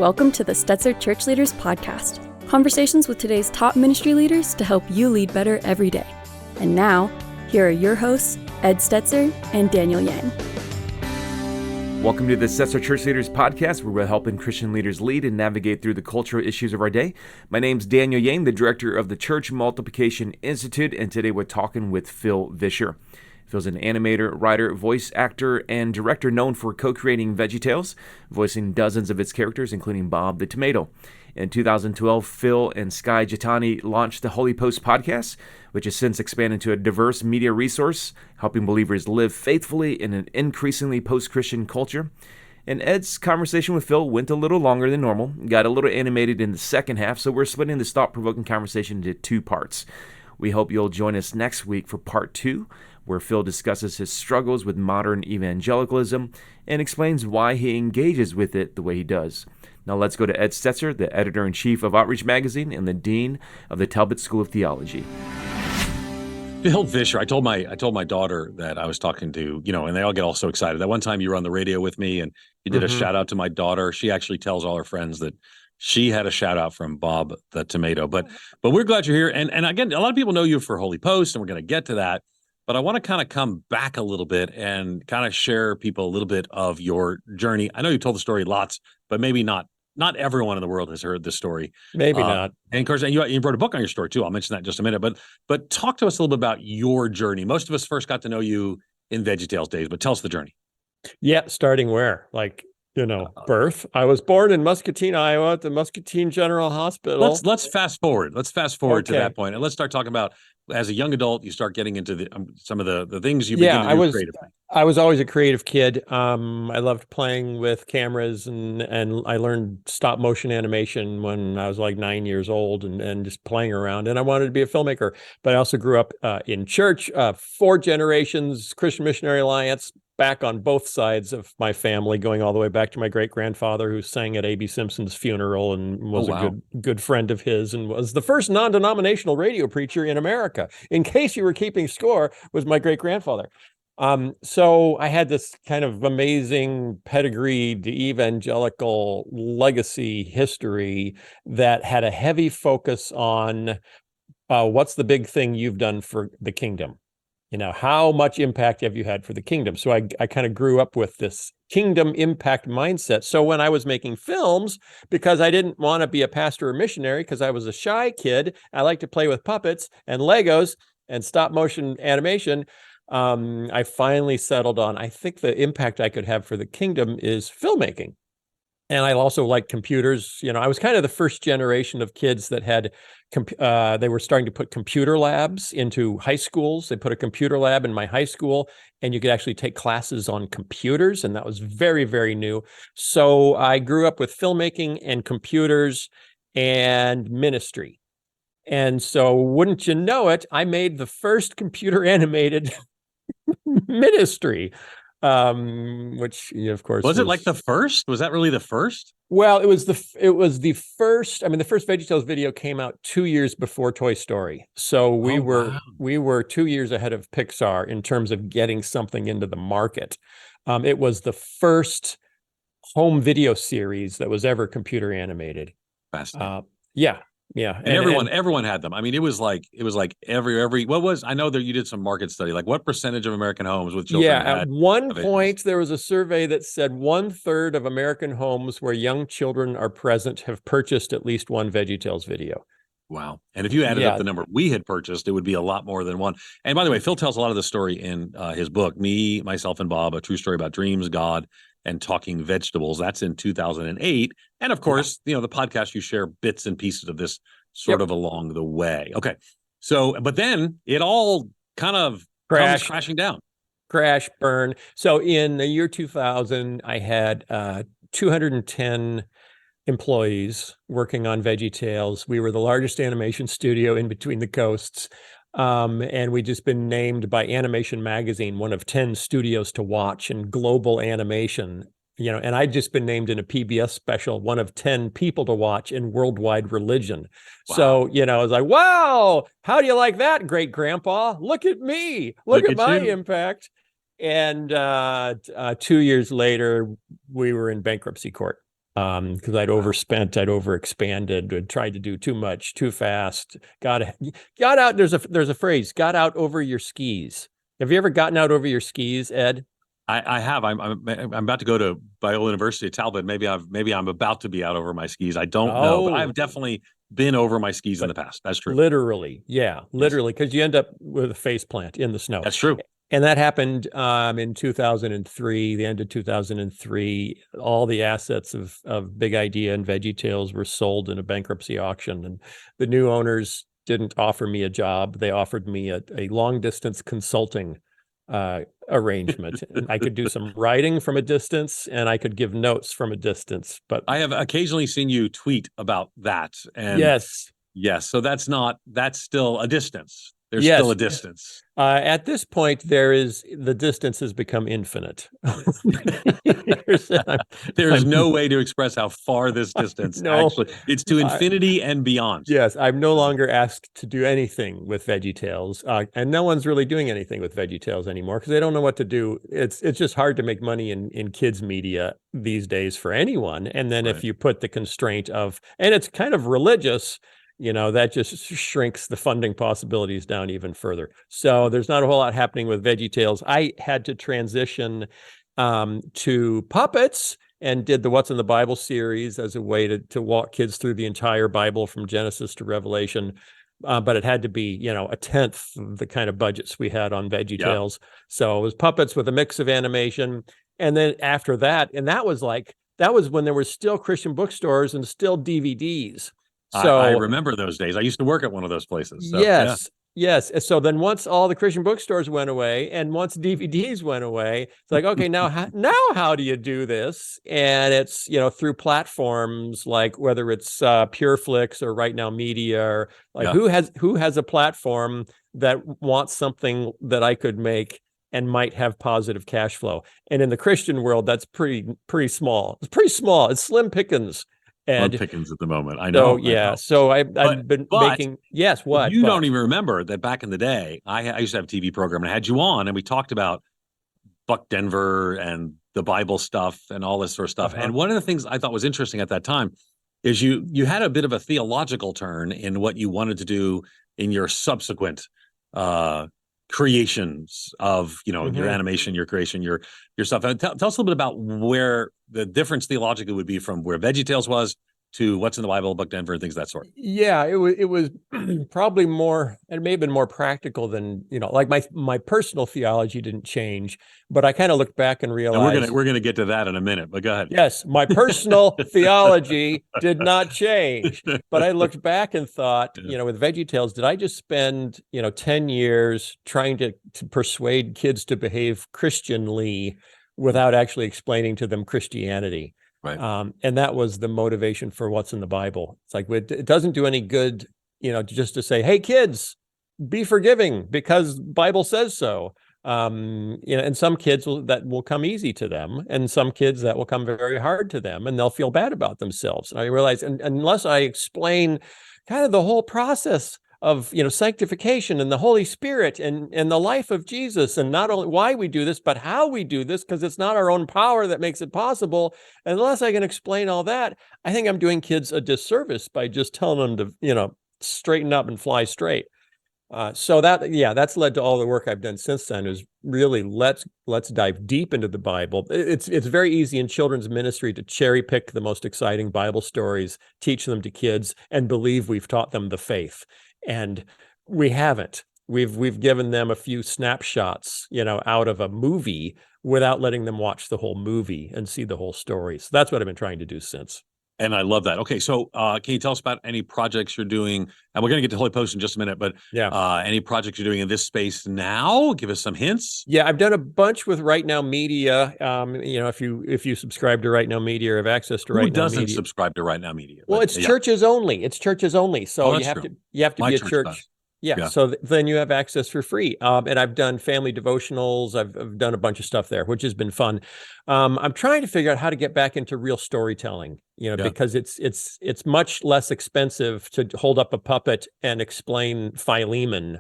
Welcome to the Stetzer Church Leaders Podcast. Conversations with today's top ministry leaders to help you lead better every day. And now, here are your hosts, Ed Stetzer and Daniel Yang. Welcome to the Stetzer Church Leaders Podcast, where we're helping Christian leaders lead and navigate through the cultural issues of our day. My name's Daniel Yang, the director of the Church Multiplication Institute, and today we're talking with Phil Vischer. Phil's an animator, writer, voice actor, and director known for co-creating VeggieTales, voicing dozens of its characters, including Bob the Tomato. In 2012, Phil and Sky Jitani launched the Holy Post podcast, which has since expanded to a diverse media resource, helping believers live faithfully in an increasingly post-Christian culture. And Ed's conversation with Phil went a little longer than normal, got a little animated in the second half, so we're splitting this thought-provoking conversation into two parts. We hope you'll join us next week for part 2, where Phil discusses his struggles with modern evangelicalism and explains why he engages with it the way he does. Now let's go to Ed Stetzer, the editor-in-chief of Outreach Magazine and the dean of the Talbot School of Theology. Phil Vischer, I told my daughter that I was talking to, and they all get all so excited. That one time you were on the radio with me and you did a shout out to my daughter. She actually tells all her friends that she had a shout out from Bob the Tomato. But we're glad you're here. And again, a lot of people know you for Holy Post, and we're going to get to that. But I want to kind of come back a little bit and kind of share people a little bit of your journey. I know you told the story lots, but maybe not everyone in the world has heard this story. Maybe not. And of course, you wrote a book on your story too. I'll mention that in just a minute. But talk to us a little bit about your journey. Most of us first got to know you in VeggieTales days, but tell us the journey. Yeah, starting where? Birth. I was born in Muscatine, Iowa, at the Muscatine General Hospital. Let's fast forward. Let's fast forward to that point, and let's start talking about, as a young adult, you start getting into some of the things you begin to do creatively. I was always a creative kid. I loved playing with cameras, and I learned stop motion animation when I was like 9 years old, and just playing around. And I wanted to be a filmmaker, but I also grew up in church, 4 generations, Christian Missionary Alliance, back on both sides of my family, going all the way back to my great-grandfather, who sang at A.B. Simpson's funeral and was a good friend of his, and was the first non-denominational radio preacher in America. In case you were keeping score, was my great-grandfather. So I had this kind of amazing pedigreed evangelical legacy history that had a heavy focus on what's the big thing you've done for the kingdom? How much impact have you had for the kingdom? So I kind of grew up with this kingdom impact mindset. So when I was making films, because I didn't want to be a pastor or missionary, because I was a shy kid, I like to play with puppets and Legos and stop motion animation. I finally settled on, I think the impact I could have for the kingdom is filmmaking. And I also like computers. I was kind of the first generation of kids that had, they were starting to put computer labs into high schools. They put a computer lab in my high school, and you could actually take classes on computers. And that was very, very new. So I grew up with filmmaking and computers and ministry. And so wouldn't you know it, I made the first computer animated ministry. Which of course was it like the first? Was that really the first? Well, it was the first. I mean, the first VeggieTales video came out 2 years before Toy Story, so we were 2 years ahead of Pixar in terms of getting something into the market. It was the first home video series that was ever computer animated. Fascinating. Yeah. And everyone had them. I mean, it was like every what was, I know that you did some market study, like what percentage of American homes with children had? At one point, there was a survey that said 1/3 of American homes where young children are present have purchased at least one VeggieTales video. Wow. And if you added up the number we had purchased, it would be a lot more than one. And by the way, Phil tells a lot of the story in his book, Me, Myself, and Bob, A True Story About Dreams, God, and Talking Vegetables. That's in 2008. And of course, the podcast, you share bits and pieces of this sort of along the way. Okay. So, but then it all kind of comes crashing down. Crash, burn. So in the year 2000, I had 210 employees working on VeggieTales. We were the largest animation studio in between the coasts. And we'd just been named by Animation Magazine one of 10 studios to watch in global animation, and I'd just been named in a PBS special one of 10 people to watch in worldwide religion. Wow. So, I was like, wow, how do you like that, great grandpa? Look at me. Look at my impact. And 2 years later, we were in bankruptcy court. because I'd overspent, I'd overexpanded, I'd tried to do too much, too fast. Got out. There's a phrase, got out over your skis. Have you ever gotten out over your skis, Ed? I have. I'm about to go to Biola University at Talbot. Maybe I'm about to be out over my skis. I don't know, but I've definitely been over my skis in the past. That's true. Literally, yeah, literally, because you end up with a face plant in the snow. That's true. And that happened in 2003, the end of 2003. All the assets of Big Idea and VeggieTales were sold in a bankruptcy auction, and the new owners didn't offer me a job. They offered me a long distance consulting arrangement. And I could do some writing from a distance, and I could give notes from a distance. But I have occasionally seen you tweet about that. And yes. So that's still a distance. There's still a distance. At this point, the distance has become infinite. There's no way to express how far this distance actually. It's to infinity and beyond. Yes, I'm no longer asked to do anything with VeggieTales, and no one's really doing anything with VeggieTales anymore because they don't know what to do. It's just hard to make money in kids media these days for anyone. And then if you put the constraint of, and it's kind of religious, that just shrinks the funding possibilities down even further. So there's not a whole lot happening with VeggieTales. I had to transition to puppets and did the What's in the Bible series as a way to walk kids through the entire Bible from Genesis to Revelation. But it had to be, a tenth of the kind of budgets we had on VeggieTales. Yeah. So it was puppets with a mix of animation. And then after that, and that was when there were still Christian bookstores and still DVDs. So I remember those days. I used to work at one of those places. So, yes. So then once all the Christian bookstores went away and once DVDs went away, it's like, okay, now how do you do this? And it's, through platforms like whether it's PureFlix or Right Now Media, or like who has a platform that wants something that I could make and might have positive cash flow. And in the Christian world, that's pretty small. It's pretty small. It's slim pickings. Slim pickings at the moment. I know. So I've been making. Yes. What? You don't even remember that back in the day, I used to have a TV program and I had you on and we talked about Buck Denver and the Bible stuff and all this sort of stuff. And one of the things I thought was interesting at that time is you had a bit of a theological turn in what you wanted to do in your subsequent creations of, your animation, your creation, your stuff. And tell us a little bit about where the difference theologically would be from where VeggieTales was to What's in the Bible, Buck Denver, and things of that sort. Yeah, it was probably more, it may have been more practical than, like my personal theology didn't change, but I kind of looked back and realized. And we're gonna get to that in a minute, but go ahead. Yes, my personal theology did not change, but I looked back and thought, with VeggieTales, did I just spend 10 years trying to persuade kids to behave Christianly without actually explaining to them Christianity? Right. And that was the motivation for What's in the Bible. It's like, it doesn't do any good, just to say, hey, kids, be forgiving because Bible says so. And some kids that will come easy to them, and some kids that will come very hard to them, and they'll feel bad about themselves. And I realize, and unless I explain kind of the whole process of sanctification and the Holy Spirit and the life of Jesus, and not only why we do this, but how we do this, because it's not our own power that makes it possible. Unless I can explain all that, I think I'm doing kids a disservice by just telling them to straighten up and fly straight. So that's led to all the work I've done since then. Is really let's dive deep into the Bible. It's very easy in children's ministry to cherry pick the most exciting Bible stories, teach them to kids, and believe we've taught them the faith. And we haven't. We've given them a few snapshots, out of a movie without letting them watch the whole movie and see the whole story. So that's what I've been trying to do since. And I love that. Okay, so can you tell us about any projects you're doing? And we're going to get to Holy Post in just a minute, but any projects you're doing in this space now? Give us some hints. Yeah, I've done a bunch with Right Now Media. If you subscribe to Right Now Media or have access to Right Now Media. Who doesn't subscribe to Right Now Media? Well, it's churches only. It's churches only. So you have to be a church. Does. Yeah, so then you have access for free. And I've done family devotionals. I've done a bunch of stuff there, which has been fun. I'm trying to figure out how to get back into real storytelling, because it's much less expensive to hold up a puppet and explain Philemon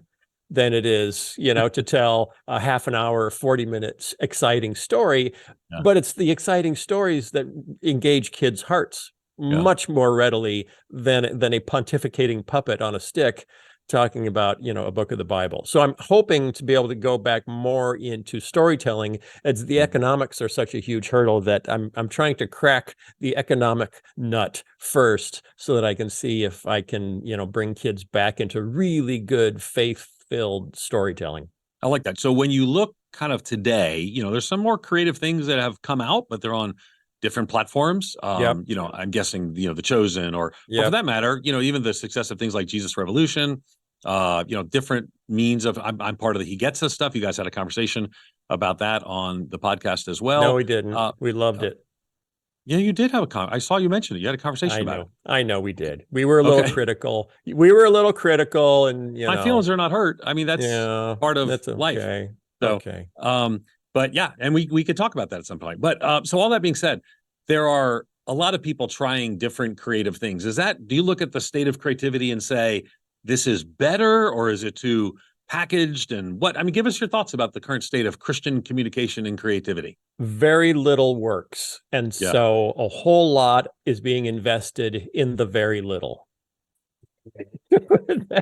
than it is, to tell a half an hour, 40 minutes exciting story. Yeah. But it's the exciting stories that engage kids' hearts much more readily than a pontificating puppet on a stick talking about, a book of the Bible. So I'm hoping to be able to go back more into storytelling, as the economics are such a huge hurdle that I'm trying to crack the economic nut first so that I can see if I can, bring kids back into really good faith-filled storytelling. I like that. So when you look kind of today, there's some more creative things that have come out, but they're on different platforms. I'm guessing, The Chosen, or for that matter, even the success of things like Jesus Revolution, different means of, I'm part of the He Gets Us stuff. You guys had a conversation about that on the podcast as well. No, we didn't. We loved it. Yeah, you did have I saw you mention it. You had a conversation about it. I know we did. We were a little critical. And my feelings are not hurt. I mean, that's part of life. So, okay. But yeah, and we could talk about that at some point. But so all that being said, there are a lot of people trying different creative things. Do you look at the state of creativity and say, this is better, or is it too packaged? And give us your thoughts about the current state of Christian communication and creativity. Very little works. And so a whole lot is being invested in the very little.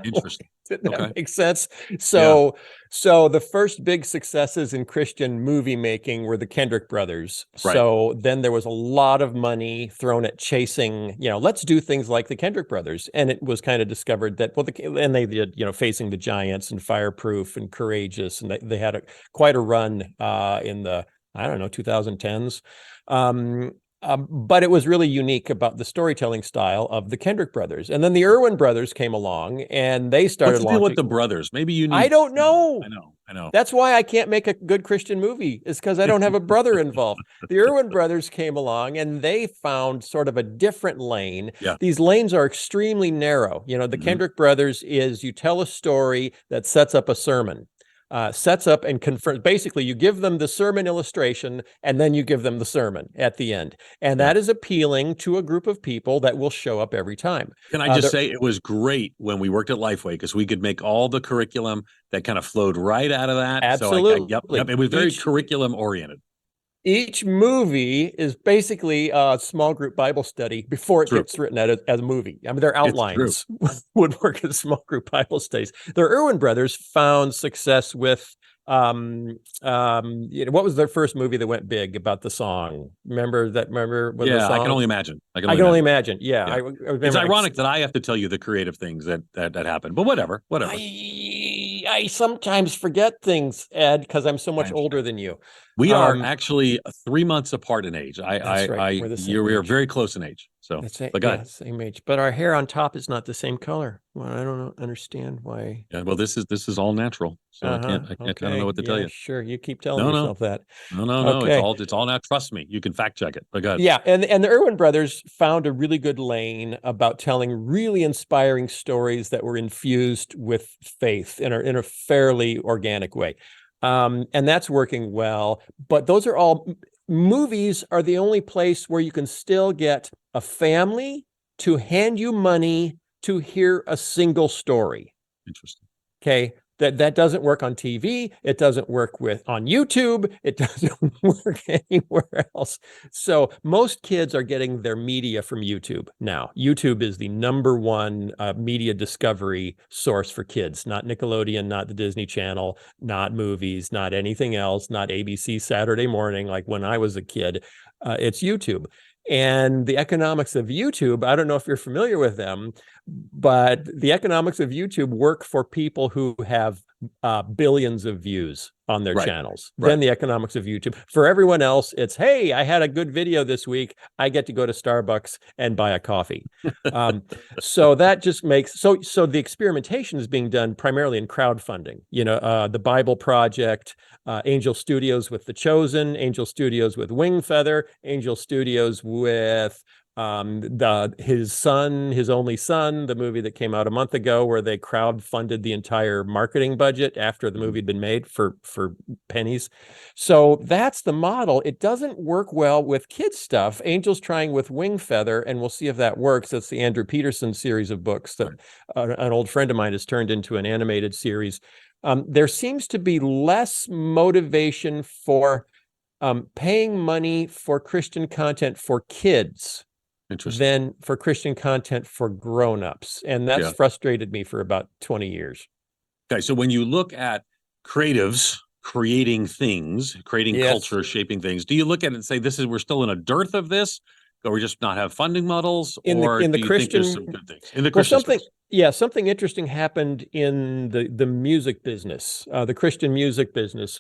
Interesting. Did that make sense? So the first big successes in Christian movie making were the Kendrick brothers. Right. So then there was a lot of money thrown at chasing, let's do things like the Kendrick brothers. And it was kind of discovered that, and they did, Facing the Giants and Fireproof and Courageous. And they had quite a run in the, 2010s. But it was really unique about the storytelling style of the Kendrick brothers. And then the Irwin brothers came along and they started What's the deal with the brothers? Maybe you need... I don't know. I know. That's why I can't make a good Christian movie, is because I don't have a brother involved. The Irwin brothers came along and they found sort of a different lane. Yeah. These lanes are extremely narrow. The Kendrick brothers is you tell a story that sets up a sermon. Sets up and confirms. Basically, you give them the sermon illustration and then you give them the sermon at the end. And that is appealing to a group of people that will show up every time. Can I just say it was great when we worked at Lifeway, because we could make all the curriculum that kind of flowed right out of that. Absolutely. So it was very curriculum oriented. Each movie is basically a small group Bible study before it gets written as a movie. Their outlines would work as small group Bible studies. The Irwin brothers found success with, what was their first movie that went big about the song? Remember the song? I can only imagine. I can only imagine. Yeah. It's ironic that I have to tell you the creative things that happen, but whatever. I sometimes forget things, Ed, because I'm so much older than you. We are actually 3 months apart in age. That's right. We are very close in age. So, same age. But our hair on top is not the same color. Well, I don't understand why. Yeah, well, this is all natural. So I don't know what to tell you. Sure, you keep telling yourself that. No. It's all now. Trust me, you can fact check it. But go ahead. Yeah, and the Irwin brothers found a really good lane about telling really inspiring stories that were infused with faith in a fairly organic way. And that's working well. But those are all movies are the only place where you can still get a family to hand you money to hear a single story. Interesting. Okay. That doesn't work on TV. It doesn't work on YouTube. It doesn't work anywhere else. So most kids are getting their media from YouTube now. YouTube is the number one media discovery source for kids, not Nickelodeon, not the Disney Channel, not movies, not anything else, not ABC Saturday morning like when I was a kid. It's YouTube. And the economics of YouTube, I don't know if you're familiar with them, but the economics of YouTube work for people who have billions of views on their channels. Then the economics of YouTube. For everyone else, it's, hey, I had a good video this week. I get to go to Starbucks and buy a coffee. So that just makes, so the experimentation is being done primarily in crowdfunding. The Bible Project, Angel Studios with The Chosen, Angel Studios with Wing Feather, Angel Studios with his only son, the movie that came out a month ago, where they crowdfunded the entire marketing budget after the movie had been made for pennies. So that's the model. It doesn't work well with kids stuff. Angel's trying with Wing Feather, and we'll see if that works. That's the Andrew Peterson series of books that an old friend of mine has turned into an animated series there seems to be less motivation for paying money for Christian content for kids than for Christian content for grown-ups. And that's frustrated me for about 20 years. Okay, so when you look at creatives creating things, creating culture, shaping things, do you look at it and say, we're still in a dearth of this, or we just not have funding models, or do you think there's some good things in the Christian space? Something interesting happened in the music business, the Christian music business.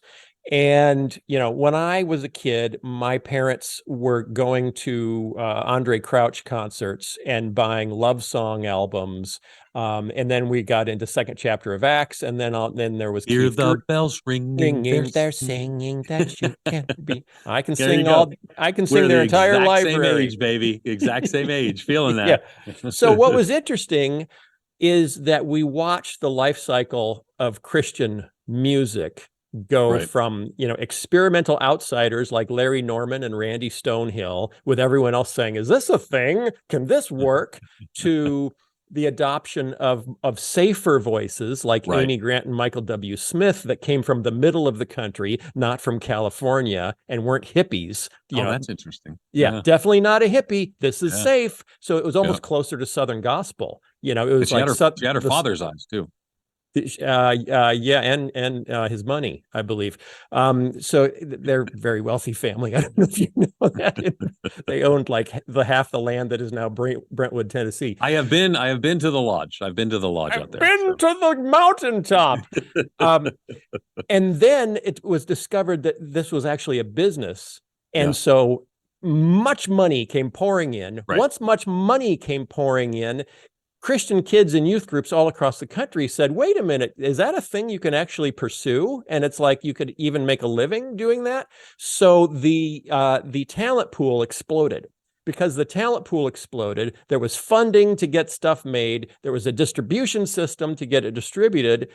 And, when I was a kid, my parents were going to Andre Crouch concerts and buying love song albums. And then we got into Second Chapter of Acts, and then there was Hear the bells ringing, they're singing that you can't be. I can sing their entire library. Same age, baby. Exact same age. Feeling that. Yeah. So what was interesting is that we watched the life cycle of Christian music go from, experimental outsiders like Larry Norman and Randy Stonehill, with everyone else saying, is this a thing? Can this work? To the adoption of safer voices like Amy Grant and Michael W. Smith that came from the middle of the country, not from California, and weren't hippies. That's interesting. Yeah, definitely not a hippie. This is safe. So it was almost closer to Southern gospel. It was she had her father's eyes too. And his money, I believe. So they're a very wealthy family. I don't know if you know that. They owned like half the land that is now Brentwood, Tennessee. I have been to the lodge. I've been to the lodge out there. To the mountaintop. And then it was discovered that this was actually a business. And so much money came pouring in. Once much money came pouring in, Christian kids and youth groups all across the country said, wait a minute, is that a thing you can actually pursue? And it's like you could even make a living doing that. So the talent pool exploded. Because the talent pool exploded, there was funding to get stuff made. There was a distribution system to get it distributed.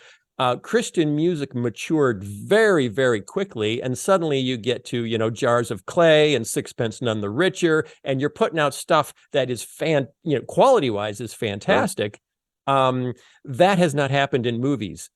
Christian music matured very, very quickly. And suddenly you get to, Jars of Clay and Sixpence None the Richer, and you're putting out stuff that is quality-wise is fantastic. That has not happened in movies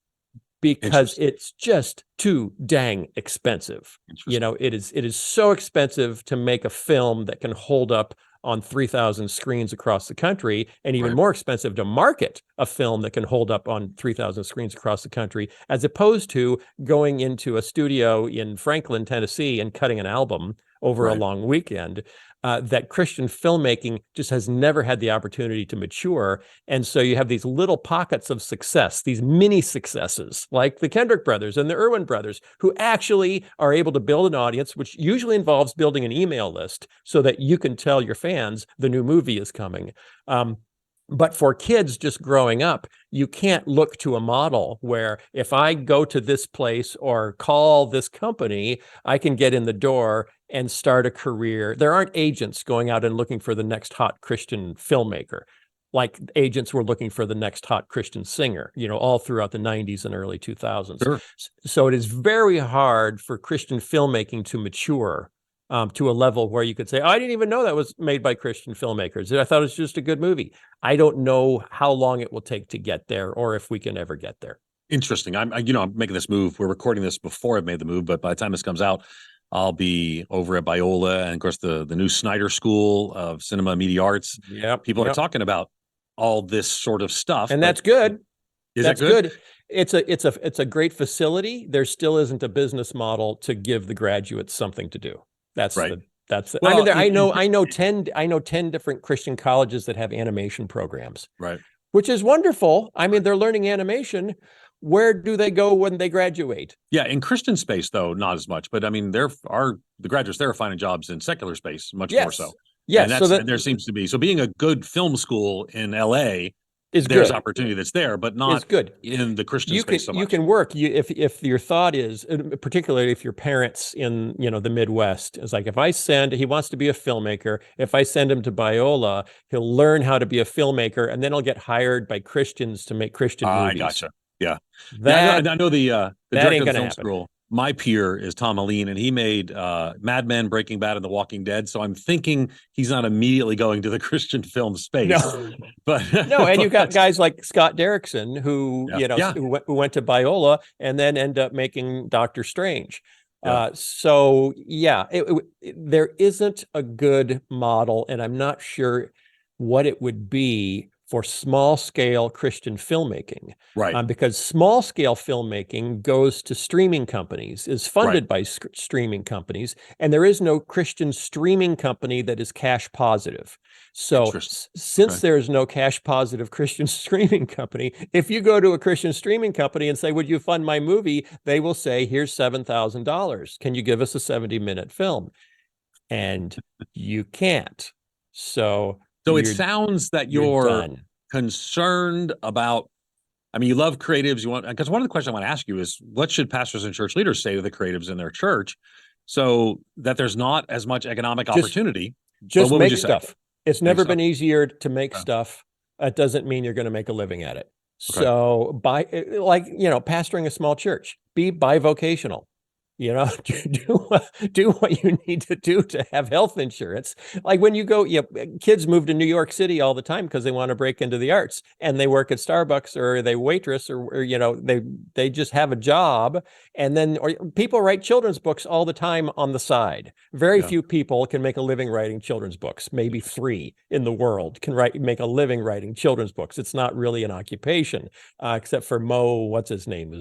because it's just too dang expensive. It is so expensive to make a film that can hold up on 3,000 screens across the country, and even more expensive to market a film that can hold up on 3,000 screens across the country, as opposed to going into a studio in Franklin, Tennessee, and cutting an album over a long weekend. That Christian filmmaking just has never had the opportunity to mature. And so you have these little pockets of success, these mini successes, like the Kendrick brothers and the Irwin brothers, who actually are able to build an audience, which usually involves building an email list so that you can tell your fans the new movie is coming. But for kids just growing up, you can't look to a model where if I go to this place or call this company, I can get in the door and start a career. There aren't agents going out and looking for the next hot Christian filmmaker, like agents were looking for the next hot Christian singer, all throughout the 90s and early 2000s. Sure. So it is very hard for Christian filmmaking to mature to a level where you could say, I didn't even know that was made by Christian filmmakers. I thought it was just a good movie. I don't know how long it will take to get there, or if we can ever get there. Interesting. I'm making this move. We're recording this before I've made the move, but by the time this comes out, I'll be over at Biola, and of course the new Snyder School of Cinema and Media Arts. People are talking about all this sort of stuff, and that's good. That's good. It's a great facility. There still isn't a business model to give the graduates something to do. That's right. I know 10 different Christian colleges that have animation programs. Right. Which is wonderful. I mean, they're learning animation. Where do they go when they graduate? Yeah, in Christian space, though, not as much. But I mean, the graduates there are finding jobs in secular space much more so. Yes, and there seems to be. So being a good film school in LA, there's opportunity that's there, but not good in the Christian space so much. You can work. If your thought is, particularly if your parents in the Midwest, is like, he wants to be a filmmaker. If I send him to Biola, he'll learn how to be a filmmaker, and then he'll get hired by Christians to make Christian movies. I gotcha. Yeah. I know the director of the film school. my peer is Tom Aline, and he made Mad Men, Breaking Bad, and The Walking Dead. So I'm thinking he's not immediately going to the Christian film space. No. But No, and you got guys like Scott Derrickson who, Yeah. who went to Biola and then end up making Doctor Strange. Yeah. So yeah, there isn't a good model, and I'm not sure what it would be for small scale Christian filmmaking. Right. Because small scale filmmaking goes to streaming companies, is funded by streaming companies, and there is no Christian streaming company that is cash positive. So since there is no cash positive Christian streaming company, if you go to a Christian streaming company and say, would you fund my movie? They will say, here's $7,000. Can you give us a 70-minute film? And you can't. So it sounds that you're concerned about, I mean, you love creatives. You want, because one of the questions I want to ask you is, what should pastors and church leaders say to the creatives in their church so that there's not as much economic opportunity? Just make stuff. It's never been easier to make stuff. That doesn't mean you're going to make a living at it. Okay. So pastoring a small church, be bivocational. Do what you need to do to have health insurance. Like when you go, kids move to New York City all the time because they want to break into the arts, and they work at Starbucks or they waitress or they just have a job. And then people write children's books all the time on the side. Very few people can make a living writing children's books. Maybe 3 in the world can make a living writing children's books. It's not really an occupation, except for Mo, what's his name,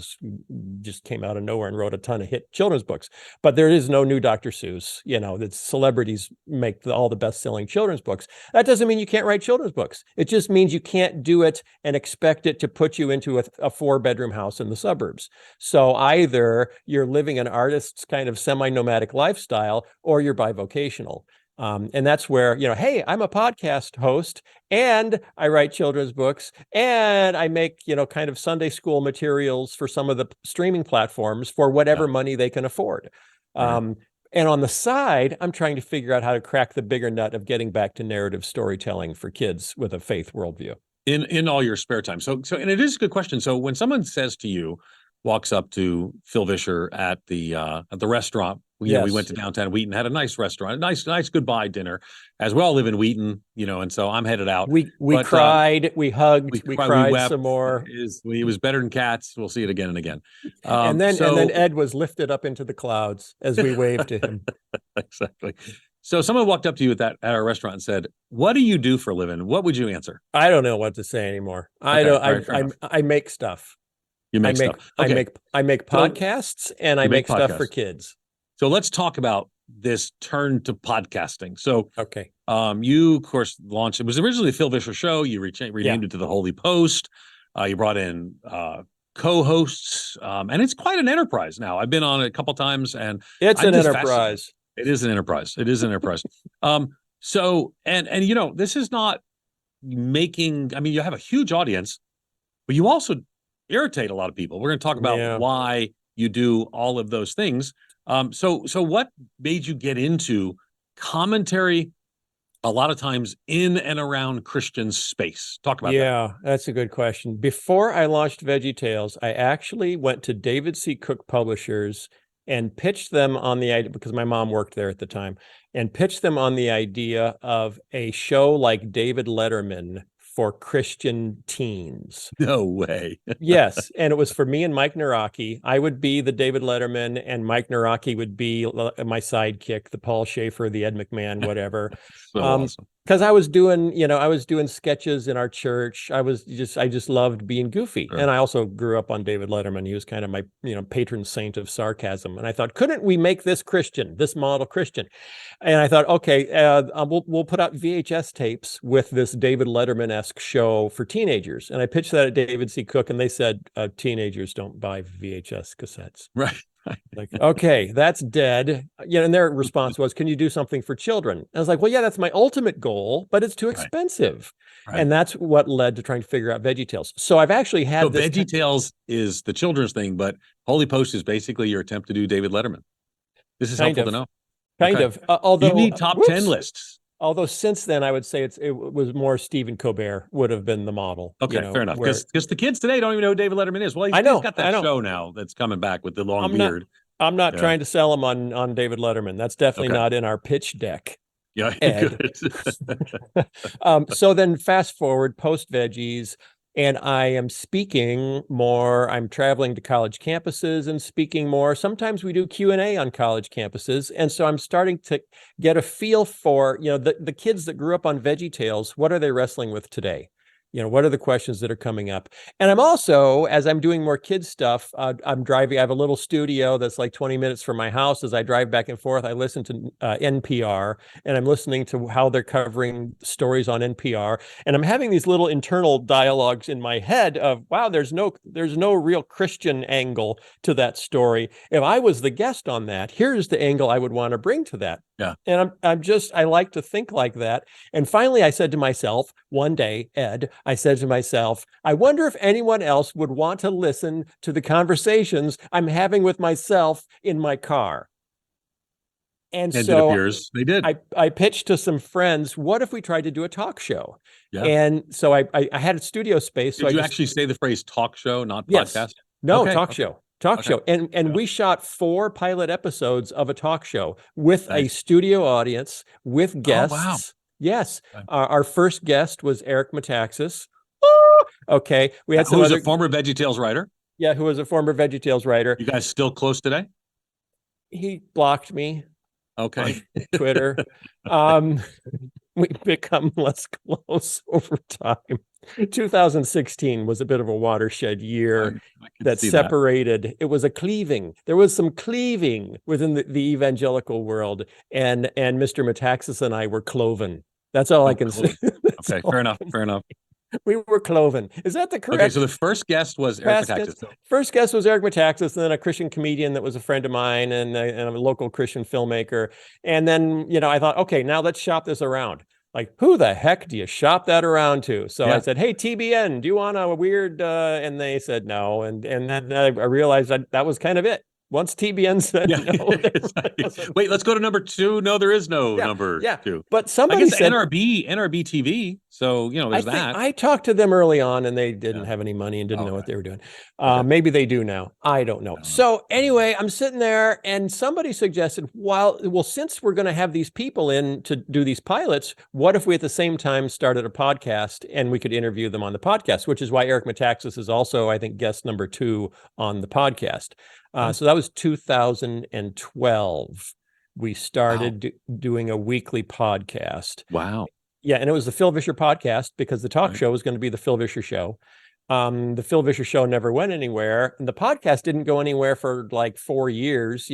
just came out of nowhere and wrote a ton of hit children's books. But there is no new Dr. Seuss. That celebrities make all the best-selling children's books. That doesn't mean you can't write children's books. It just means you can't do it and expect it to put you into a 4-bedroom house in the suburbs. So either you're living an artist's kind of semi-nomadic lifestyle, or you're bivocational. And that's where, hey, I'm a podcast host and I write children's books and I make, kind of Sunday school materials for some of the streaming platforms for whatever money they can afford. Right. And on the side, I'm trying to figure out how to crack the bigger nut of getting back to narrative storytelling for kids with a faith worldview. In all your spare time. So, and it is a good question. So when someone says to you, walks up to Phil Vischer at the restaurant. We went to downtown Wheaton, had a nice restaurant, a nice goodbye dinner, as we all live in Wheaton, and so I'm headed out. We cried, we hugged, we cried, we wept, some more. It was better than Cats. We'll see it again and again. And then Ed was lifted up into the clouds as we waved to him. Exactly. So someone walked up to you at our restaurant and said, "What do you do for a living?" What would you answer? I don't know what to say anymore. I make stuff. You make stuff. Okay. I make podcasts and I make stuff for kids. So let's talk about this turn to podcasting. So, okay. You of course launched, it was originally the Phil Vischer Show. You renamed it to the Holy Post. You brought in co-hosts, and it's quite an enterprise now. I've been on it a couple times, and it's an enterprise. It is an enterprise. It is an enterprise. So, and this is not making, I mean, you have a huge audience, but you also irritate a lot of people. We're going to talk about why you do all of those things. So what made you get into commentary a lot of times in and around Christian space? Talk about that. Yeah, that's a good question. Before I launched VeggieTales, I actually went to David C. Cook Publishers and pitched them on the idea, because my mom worked there at the time, and pitched them on the idea of a show like David Letterman for Christian teens. No way. Yes. And it was for me and Mike Naraki. I would be the David Letterman and Mike Naraki would be my sidekick, the Paul Schaefer, the Ed McMahon, whatever. Awesome. Because I was doing sketches in our church. I just loved being goofy. Sure. And I also grew up on David Letterman. He was kind of my, patron saint of sarcasm. And I thought, couldn't we make this Christian, this model Christian? And I thought, okay, we'll put out VHS tapes with this David Letterman-esque show for teenagers. And I pitched that at David C. Cook, and they said, teenagers don't buy VHS cassettes. Right. Like, okay, that's dead. And their response was, can you do something for children? I was like, well, yeah, that's my ultimate goal, but it's too expensive. Right. And that's what led to trying to figure out VeggieTales. So I've actually had VeggieTales is the children's thing, but Holy Post is basically your attempt to do David Letterman. This is helpful to know. Kind of. Although you need top 10 lists. Although since then, I would say it was more Stephen Colbert would have been the model. Okay, fair enough. Because the kids today don't even know who David Letterman is. Well, he's got that show now that's coming back with the long beard. I'm not Yeah. trying to sell them on David Letterman. That's definitely Okay. not in our pitch deck. Yeah, Ed. good. So then fast forward post veggies, and I am speaking more. I'm traveling to college campuses and speaking more. Sometimes we do Q&A on college campuses. And so I'm starting to get a feel for, the kids that grew up on VeggieTales, what are they wrestling with today? What are the questions that are coming up? And I'm also, as I'm doing more kids stuff, I'm driving. I have a little studio that's like 20 minutes from my house. As I drive back and forth, I listen to NPR, and I'm listening to how they're covering stories on NPR. And I'm having these little internal dialogues in my head of, wow, there's no real Christian angle to that story. If I was the guest on that, here's the angle I would want to bring to that. Yeah. And I like to think like that. And finally, I said to myself one day, Ed, I said to myself, I wonder if anyone else would want to listen to the conversations I'm having with myself in my car. And it so appears they did. I pitched to some friends, what if we tried to do a talk show? Yeah. And so I had a studio space. Did you actually say the phrase talk show, not Yes. podcast? No, Okay, talk okay. show. Talk Okay. show. And Yeah. we shot 4 pilot episodes of a talk show with a Nice. studio audience, with guests. wow. Yes. Okay. Our first guest was Eric Metaxas. Oh, okay. We had some Who's other, a former VeggieTales writer? yeah, who was a former VeggieTales writer. You guys still close today? He blocked me Okay. on Twitter. We've become less close over time. 2016 was a bit of a watershed year I can that see separated. It was a cleaving. There was some cleaving within the evangelical world, and Mr. Metaxas and I were cloven. That's all I can say. Okay, fair enough. Fair enough. We were cloven. Is that the correct? Okay, so the first guest was Eric Metaxas. First guest was Eric Metaxas, and then a Christian comedian that was a friend of mine, and a local Christian filmmaker. And then, I thought, okay, now let's shop this around. Like, who the heck do you shop that around to? So Yeah. I said, hey, TBN, do you want a weird, and they said no. And then I realized that was kind of it. Once TBN said no. Wait, let's go to number 2. No, there is no number 2. But somebody said NRB TV. So, there's that. I talked to them early on, and they didn't have any money and didn't know what they were doing. Maybe they do now. I don't know. So anyway, I'm sitting there, and somebody suggested, well, since we're going to have these people in to do these pilots, what if we at the same time started a podcast and we could interview them on the podcast, which is why Eric Metaxas is also, I think, guest number 2 on the podcast. So that was 2012. We started doing a weekly podcast. Wow. Yeah, and it was the Phil Vischer podcast because the talk show was going to be the Phil Vischer show. The Phil Vischer show never went anywhere, and the podcast didn't go anywhere for like 4 years.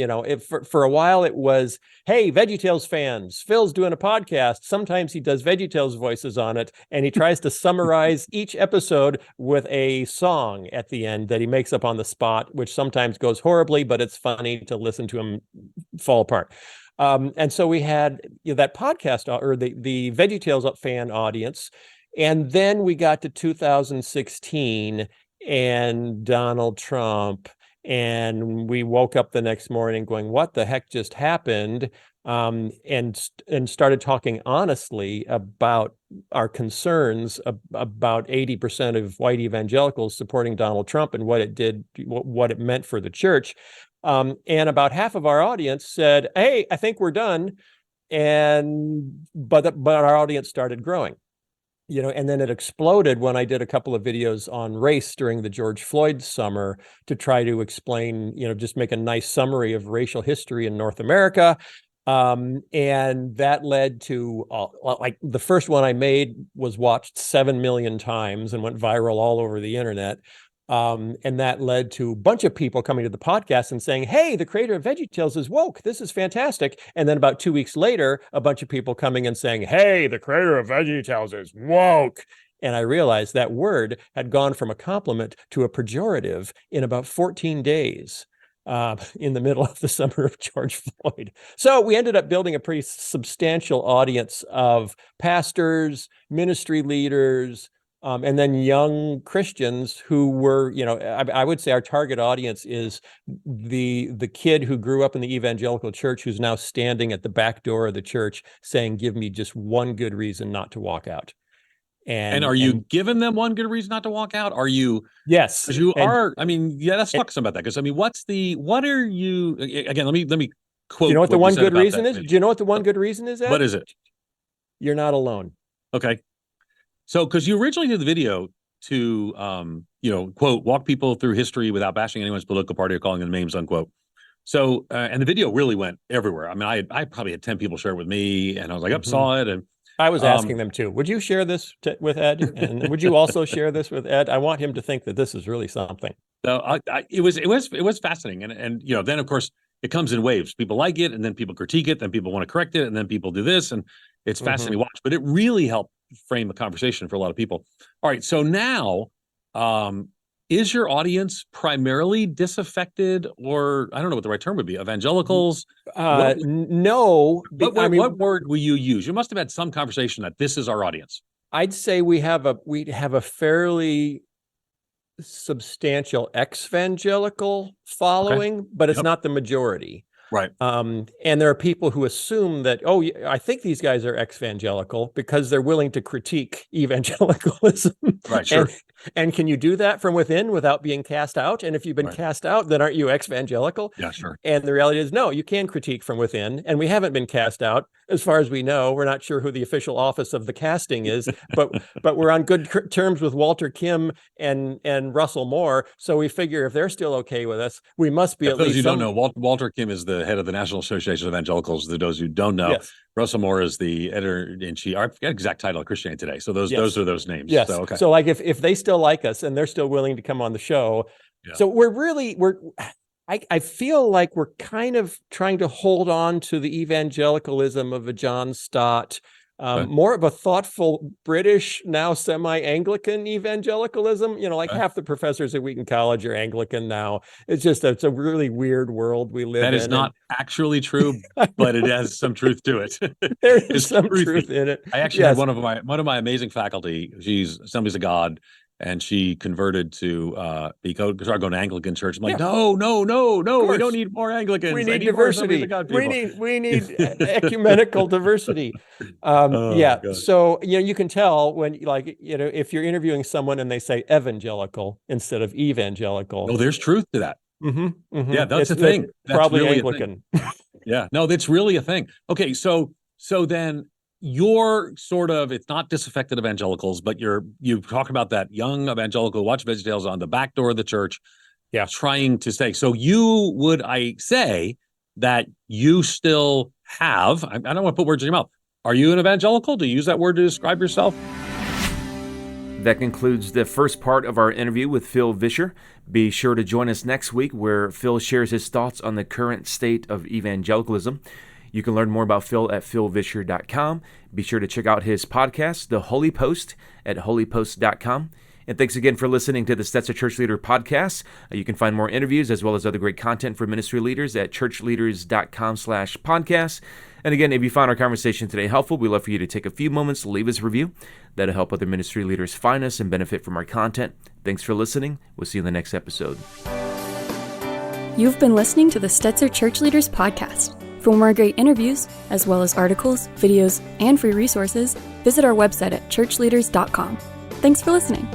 For a while it was, hey, VeggieTales fans, Phil's doing a podcast. Sometimes he does VeggieTales voices on it, and he tries to summarize each episode with a song at the end that he makes up on the spot, which sometimes goes horribly, but it's funny to listen to him fall apart. And so we had that podcast, or the VeggieTales fan audience. And then we got to 2016 and Donald Trump, and we woke up the next morning going, what the heck just happened? And started talking honestly about our concerns about 80% of white evangelicals supporting Donald Trump and what it meant for the church. And about half of our audience said, hey, I think we're done. But our audience started growing. And then it exploded when I did a couple of videos on race during the George Floyd summer to try to explain, just make a nice summary of racial history in North America. And that led to like the first one I made was watched 7 million times and went viral all over the internet. And that led to a bunch of people coming to the podcast and saying, hey, the creator of VeggieTales is woke. This is fantastic. And then about 2 weeks later, a bunch of people coming and saying, hey, the creator of VeggieTales is woke. And I realized that word had gone from a compliment to a pejorative in about 14 days. In the middle of the summer of George Floyd. So we ended up building a pretty substantial audience of pastors, ministry leaders, and then young Christians who were, I would say our target audience is the kid who grew up in the evangelical church who's now standing at the back door of the church saying, give me just one good reason not to walk out. And are you giving them one good reason not to walk out? Are you? Yes. Because you are. I mean, yeah. Let's talk some about that. Because I mean, what are you? Again, let me quote. Do you know what the one good reason is? Video. Do you know what the one good reason is, Ed? What is it? You're not alone. Okay. So, because you originally did the video to, quote, walk people through history without bashing anyone's political party or calling them names, unquote. So, and the video really went everywhere. I mean, I probably had 10 people share it with me, and I was like, saw it. And I was asking them too. Would you share this with Ed? And would you also share this with Ed? I want him to think that this is really something. So it was fascinating. And then of course it comes in waves. People like it, and then people critique it, then people want to correct it, and then people do this. And it's fascinating to watch, but it really helped frame a conversation for a lot of people. All right. So now, is your audience primarily disaffected, or I don't know what the right term would be, evangelicals? No. What word will you use? You must have had some conversation that this is our audience. I'd say we have a fairly substantial ex-evangelical following, but it's not the majority. Right. And there are people who assume that, I think these guys are ex-evangelical because they're willing to critique evangelicalism. Right, sure. And can you do that from within without being cast out? And if you've been cast out, then aren't you ex-evangelical? Yeah, sure. And the reality is, no, you can critique from within. And we haven't been cast out. As far as we know, we're not sure who the official office of the casting is, but we're on good terms with Walter Kim and Russell Moore. So we figure if they're still okay with us, we must be at least. For those who don't know, Walter Kim is the head of the National Association of Evangelicals. For those who don't know, Russell Moore is the editor-in-chief. I forget the exact title of Christianity Today. So those are those names. Yes. So, okay. So like if they still like us and they're still willing to come on the show, so I feel like we're kind of trying to hold on to the evangelicalism of a John Stott, more of a thoughtful British, now semi-Anglican evangelicalism. Half the professors at Wheaton College are Anglican now. It's a really weird world we live in. That is not actually true, but it has some truth to it. There is some truth in it. I actually had one of my amazing faculty. She's Assemblies of God. And she converted to start going to Anglican church. I'm like, no, we don't need more Anglicans. We need diversity. We need ecumenical diversity. So you can tell when if you're interviewing someone and they say evangelical instead of evangelical. Oh, there's truth to that. Yeah, that's a thing. That's probably really Anglican. Yeah, no, that's really a thing. Okay, so then. You're sort of, it's not disaffected evangelicals, but you talk about that young evangelical watch VeggieTales on the back door of the church, trying to say. So I say that you still have, I don't want to put words in your mouth. Are you an evangelical? Do you use that word to describe yourself? That concludes the first part of our interview with Phil Vischer. Be sure to join us next week where Phil shares his thoughts on the current state of evangelicalism. You can learn more about Phil at ChurchLeaders.com. Be sure to check out his podcast, The Holy Post, at holypost.com. And thanks again for listening to the Stetzer Church Leader podcast. You can find more interviews as well as other great content for ministry leaders at ChurchLeaders.com/podcast. And again, if you found our conversation today helpful, we'd love for you to take a few moments to leave us a review. That'll help other ministry leaders find us and benefit from our content. Thanks for listening. We'll see you in the next episode. You've been listening to the Stetzer Church Leaders podcast. For more great interviews, as well as articles, videos, and free resources, visit our website at ChurchLeaders.com. Thanks for listening.